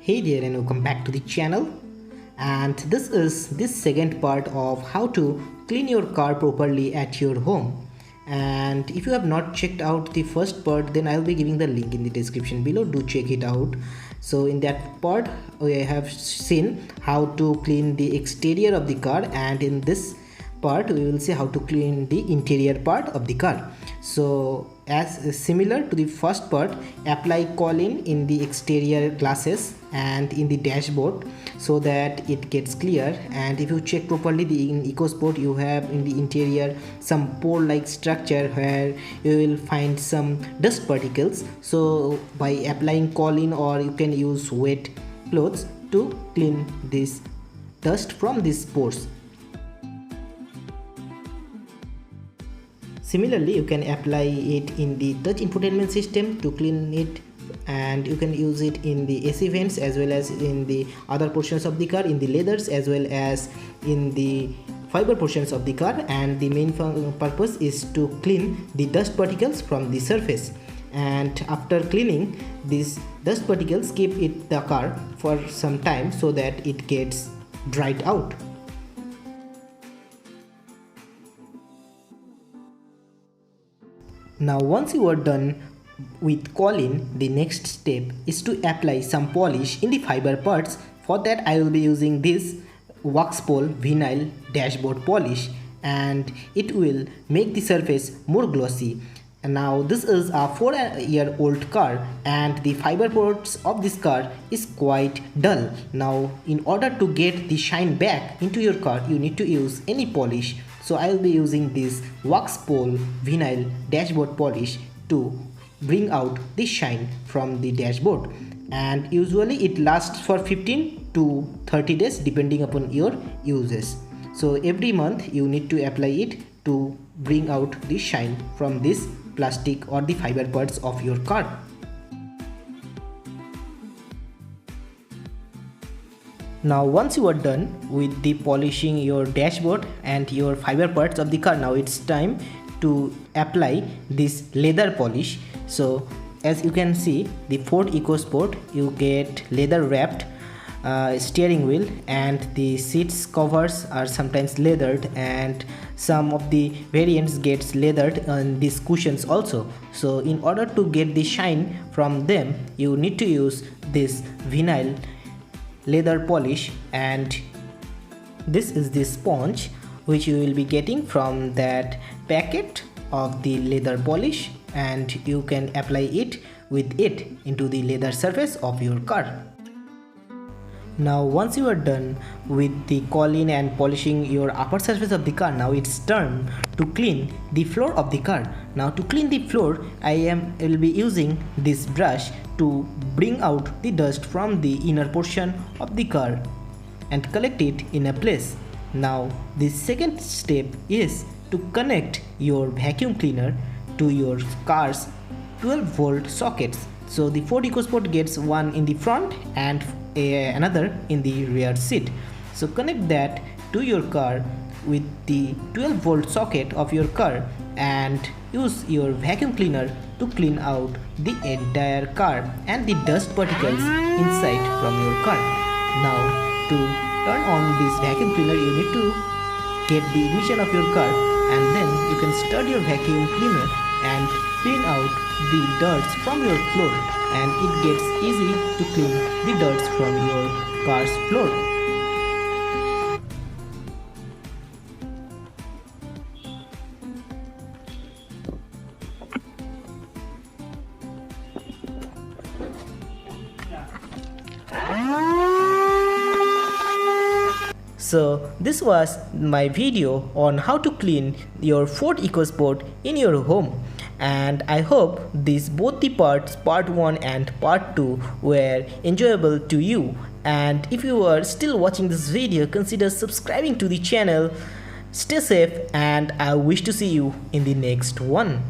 Hey there and welcome back to the channel, and this is this second part of how to clean your car properly at your home. And if you have not checked out the first part, then I'll be giving the link in the description below. Do check it out. So in that part we have seen how to clean the exterior of the car, and in this part we will see how to clean the interior part of the car. So as similar to the first part, apply Kolin in the exterior glasses and in the dashboard so that it gets clear. And if you check properly, in EcoSport you have in the interior some pore like structure where you will find some dust particles. So by applying Kolin, or you can use wet clothes to clean this dust from these pores. Similarly, you can apply it in the touch infotainment system to clean it, and you can use it in the AC vents as well as in the other portions of the car, in the leathers as well as in the fiber portions of the car. And the main purpose is to clean the dust particles from the surface. And after cleaning these dust particles, keep the car for some time so that it gets dried out. Now once you are done with Kolin, the next step is to apply some polish in the fiber parts. For that I will be using this Waxpol vinyl dashboard polish, and it will make the surface more glossy. And now this is a 4-year-old car and the fiber parts of this car is quite dull. Now in order to get the shine back into your car, you need to use any polish. So I will be using this Waxpol vinyl dashboard polish to bring out the shine from the dashboard. And usually it lasts for 15 to 30 days depending upon your uses. So every month you need to apply it to bring out the shine from this plastic or the fiber parts of your car. Now once you are done with the polishing your dashboard and your fiber parts of the car, now it's time to apply this leather polish. So as you can see, the Ford EcoSport, you get leather wrapped steering wheel, and the seats covers are sometimes leathered, and some of the variants gets leathered on these cushions also. So in order to get the shine from them, you need to use this vinyl leather polish, and this is the sponge which you will be getting from that packet of the leather polish, and you can apply it with it into the leather surface of your car. Now once you are done with the Kolin and polishing your upper surface of the car, now it's turn to clean the floor of the car. Now to clean the floor, I will be using this brush to bring out the dust from the inner portion of the car and collect it in a place. Now the second step is to connect your vacuum cleaner to your car's 12-volt sockets. So the Ford EcoSport gets one in the front and another in the rear seat. So connect that to your car with the 12-volt socket of your car and use your vacuum cleaner to clean out the entire car and the dust particles inside from your car. Now to turn on this vacuum cleaner, you need to get the ignition of your car, and then you can start your vacuum cleaner and clean out the dirt from your floor, and it gets easy to clean the dirt from your car's floor. So this was my video on how to clean your Ford EcoSport in your home, and I hope these both the parts, part 1 and part 2, were enjoyable to you. And if you are still watching this video, consider subscribing to the channel. Stay safe, and I wish to see you in the next one.